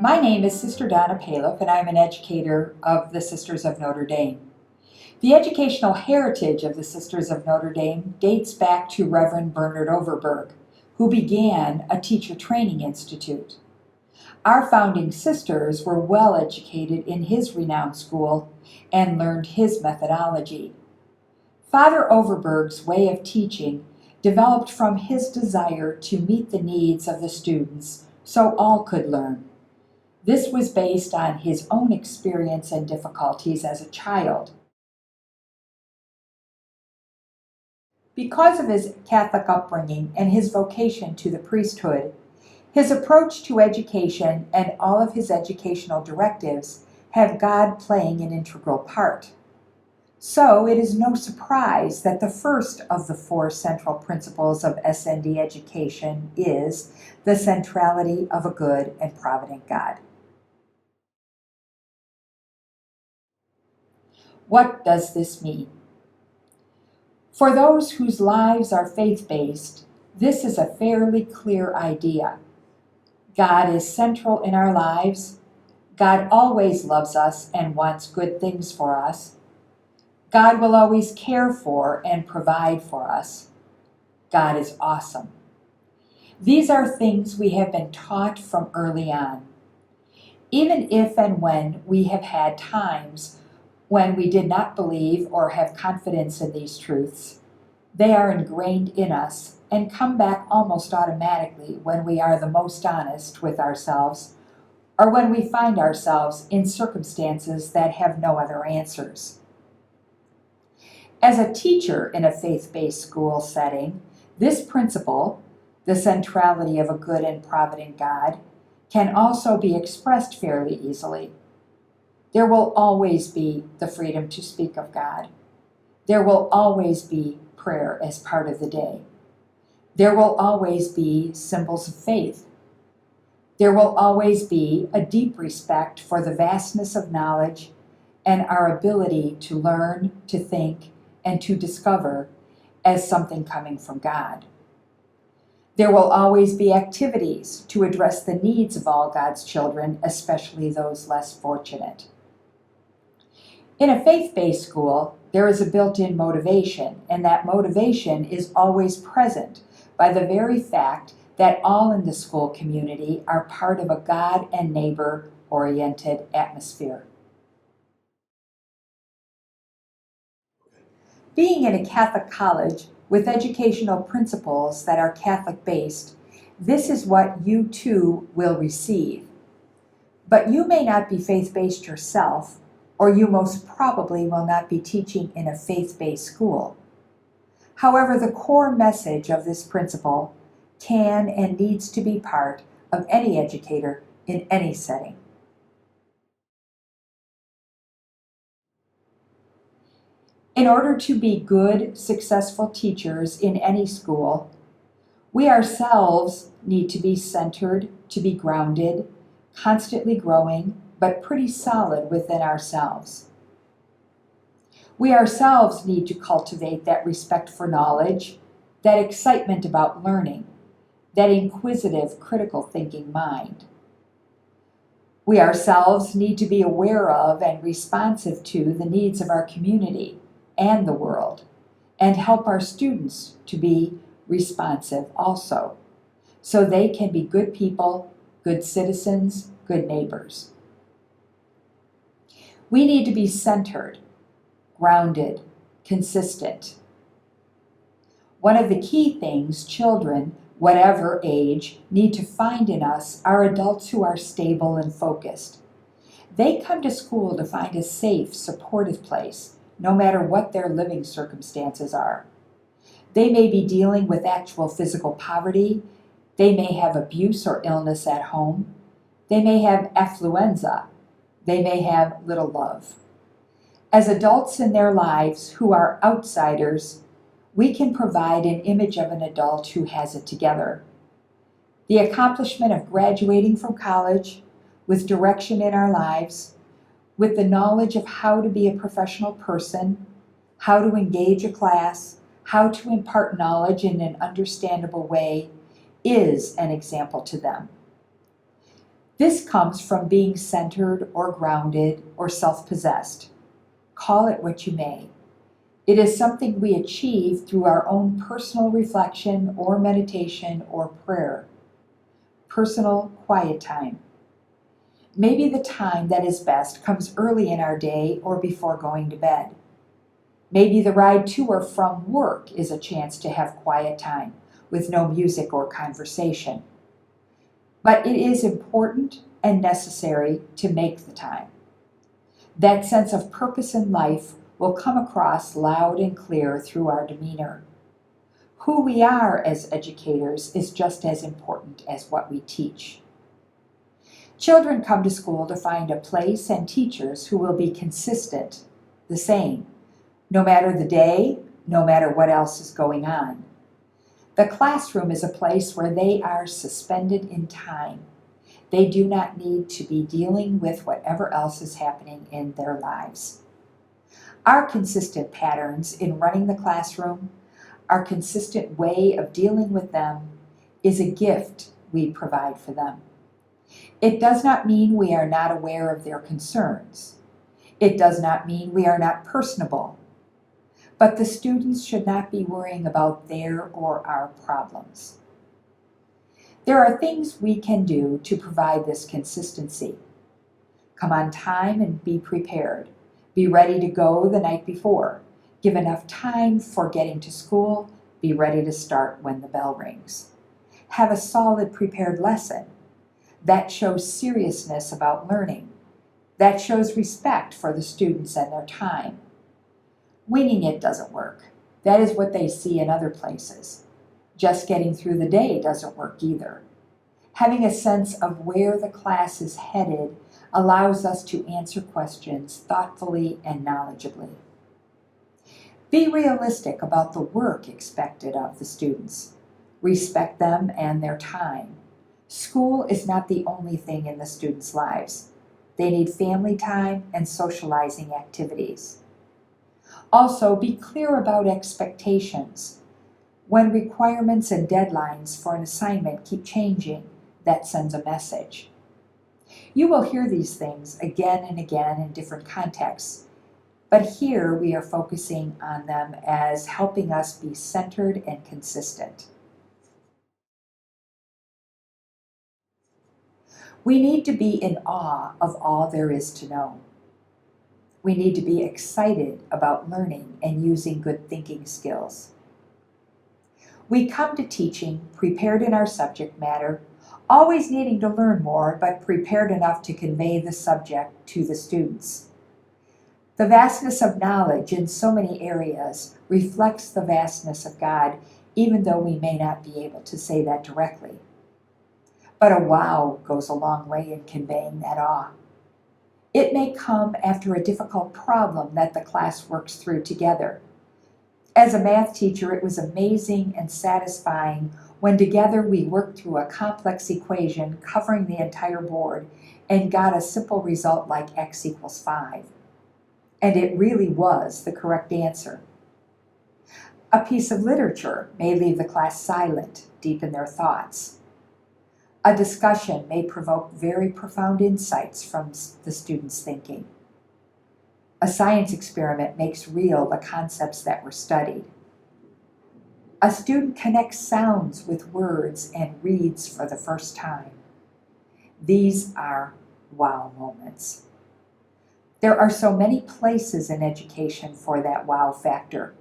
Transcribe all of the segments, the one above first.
My name is Sister Donna, and I'm an educator of the Sisters of Notre Dame. The educational heritage of the Sisters of Notre Dame dates back to Reverend Bernard Overberg, who began a teacher training institute. Our founding sisters were well educated in his renowned school and learned his methodology. Father Overberg's way of teaching developed from his desire to meet the needs of the students so all could learn. This was based on his own experience and difficulties as a child. Because of his Catholic upbringing and his vocation to the priesthood, his approach to education and all of his educational directives have God playing an integral part. So it is no surprise that the first of the four central principles of SND education is the centrality of a good and provident God. What does this mean? For those whose lives are faith-based, this is a fairly clear idea. God is central in our lives. God always loves us and wants good things for us. God will always care for and provide for us. God is awesome. These are things we have been taught from early on. Even if and when we have had times when we did not believe or have confidence in these truths, they are ingrained in us and come back almost automatically when we are the most honest with ourselves or when we find ourselves in circumstances that have no other answers. As a teacher in a faith-based school setting, this principle, the centrality of a good and provident God, can also be expressed fairly easily. There will always be the freedom to speak of God. There will always be prayer as part of the day. There will always be symbols of faith. There will always be a deep respect for the vastness of knowledge and our ability to learn, to think, and to discover as something coming from God. There will always be activities to address the needs of all God's children, especially those less fortunate. In a faith-based school, there is a built-in motivation, and that motivation is always present by the very fact that all in the school community are part of a God and neighbor-oriented atmosphere. Being in a Catholic college with educational principles that are Catholic-based, this is what you too will receive. But you may not be faith-based yourself, or you most probably will not be teaching in a faith-based school. However, the core message of this principle can and needs to be part of any educator in any setting. In order to be good, successful teachers in any school, we ourselves need to be centered, to be grounded, constantly growing, but pretty solid within ourselves. We ourselves need to cultivate that respect for knowledge, that excitement about learning, that inquisitive, critical thinking mind. We ourselves need to be aware of and responsive to the needs of our community and the world, and help our students to be responsive also, so they can be good people, good citizens, good neighbors. We need to be centered, grounded, consistent. One of the key things children, whatever age, need to find in us are adults who are stable and focused. They come to school to find a safe, supportive place, no matter what their living circumstances are. They may be dealing with actual physical poverty. They may have abuse or illness at home. They may have affluenza. They may have little love. As adults in their lives who are outsiders, we can provide an image of an adult who has it together. The accomplishment of graduating from college with direction in our lives, with the knowledge of how to be a professional person, how to engage a class, how to impart knowledge in an understandable way, is an example to them. This comes from being centered or grounded or self-possessed. Call it what you may. It is something we achieve through our own personal reflection or meditation or prayer. Personal quiet time. Maybe the time that is best comes early in our day or before going to bed. Maybe the ride to or from work is a chance to have quiet time with no music or conversation. But it is important and necessary to make the time. That sense of purpose in life will come across loud and clear through our demeanor. Who we are as educators is just as important as what we teach. Children come to school to find a place and teachers who will be consistent, the same, no matter the day, no matter what else is going on. The classroom is a place where they are suspended in time. They do not need to be dealing with whatever else is happening in their lives. Our consistent patterns in running the classroom, our consistent way of dealing with them, is a gift we provide for them. It does not mean we are not aware of their concerns. It does not mean we are not personable. But the students should not be worrying about their or our problems. There are things we can do to provide this consistency. Come on time and be prepared. Be ready to go the night before. Give enough time for getting to school. Be ready to start when the bell rings. Have a solid prepared lesson. That shows seriousness about learning. That shows respect for the students and their time. Winging it doesn't work. That is what they see in other places. Just getting through the day doesn't work either. Having a sense of where the class is headed allows us to answer questions thoughtfully and knowledgeably. Be realistic about the work expected of the students. Respect them and their time. School is not the only thing in the students' lives. They need family time and socializing activities. Also, be clear about expectations. When requirements and deadlines for an assignment keep changing, that sends a message. You will hear these things again and again in different contexts, but here we are focusing on them as helping us be centered and consistent. We need to be in awe of all there is to know. We need to be excited about learning and using good thinking skills. We come to teaching prepared in our subject matter, always needing to learn more, but prepared enough to convey the subject to the students. The vastness of knowledge in so many areas reflects the vastness of God, even though we may not be able to say that directly. But a wow goes a long way in conveying that awe. It may come after a difficult problem that the class works through together. As a math teacher, it was amazing and satisfying when together we worked through a complex equation covering the entire board and got a simple result like x equals 5. And it really was the correct answer. A piece of literature may leave the class silent, deep in their thoughts. A discussion may provoke very profound insights from the students' thinking. A science experiment makes real the concepts that were studied. A student connects sounds with words and reads for the first time. These are wow moments. There are so many places in education for that wow factor.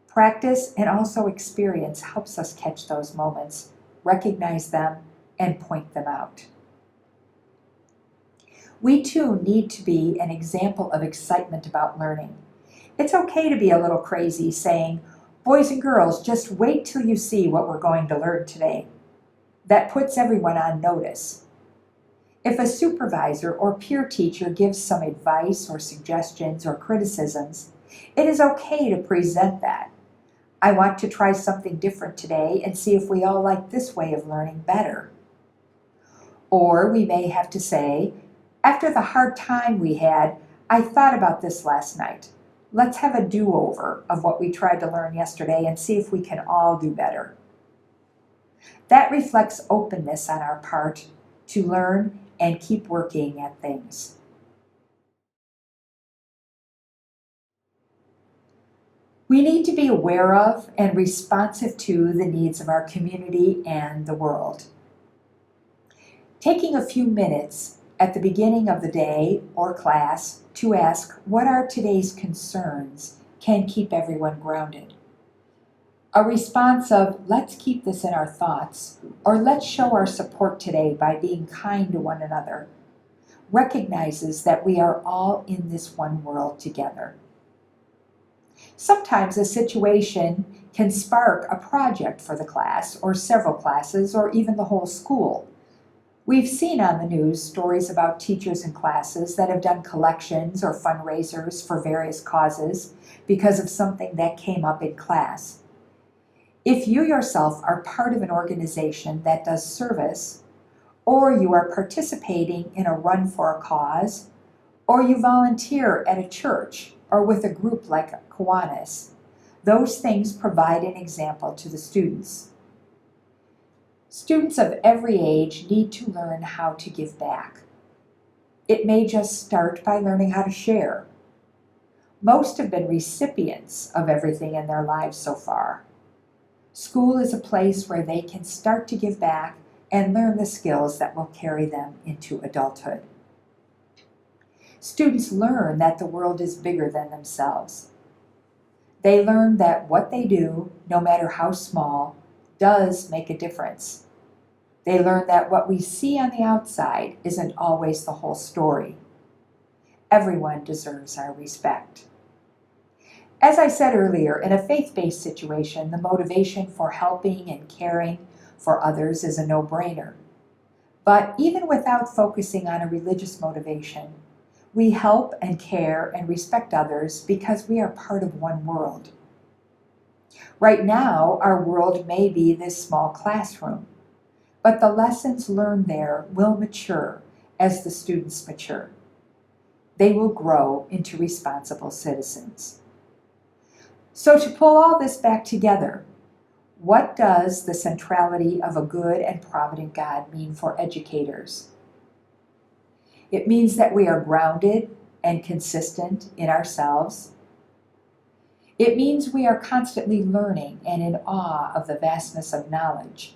Practice and also experience helps us catch those moments, recognize them, and point them out. We too need to be an example of excitement about learning. It's okay to be a little crazy saying, "Boys and girls, just wait till you see what we're going to learn today." That puts everyone on notice. If a supervisor or peer teacher gives some advice or suggestions or criticisms, it is okay to present that. I want to try something different today and see if we all like this way of learning better. Or we may have to say, after the hard time we had, I thought about this last night. Let's have a do-over of what we tried to learn yesterday and see if we can all do better. That reflects openness on our part to learn and keep working at things. We need to be aware of and responsive to the needs of our community and the world. Taking a few minutes at the beginning of the day or class to ask what are today's concerns can keep everyone grounded. A response of let's keep this in our thoughts or let's show our support today by being kind to one another recognizes that we are all in this one world together. Sometimes a situation can spark a project for the class or several classes or even the whole school. We've seen on the news stories about teachers and classes that have done collections or fundraisers for various causes because of something that came up in class. If you yourself are part of an organization that does service, or you are participating in a run for a cause, or you volunteer at a church or with a group like Kiwanis, those things provide an example to the students. Students of every age need to learn how to give back. It may just start by learning how to share. Most have been recipients of everything in their lives so far. School is a place where they can start to give back and learn the skills that will carry them into adulthood. Students learn that the world is bigger than themselves. They learn that what they do, no matter how small, does make a difference. They learn that what we see on the outside isn't always the whole story. Everyone deserves our respect. As I said earlier, in a faith-based situation, the motivation for helping and caring for others is a no-brainer. But even without focusing on a religious motivation, we help and care and respect others because we are part of one world. Right now, our world may be this small classroom, but the lessons learned there will mature as the students mature. They will grow into responsible citizens. So to pull all this back together, what does the centrality of a good and provident God mean for educators? It means that we are grounded and consistent in ourselves. It means we are constantly learning and in awe of the vastness of knowledge.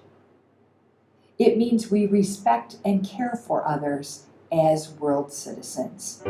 It means we respect and care for others as world citizens.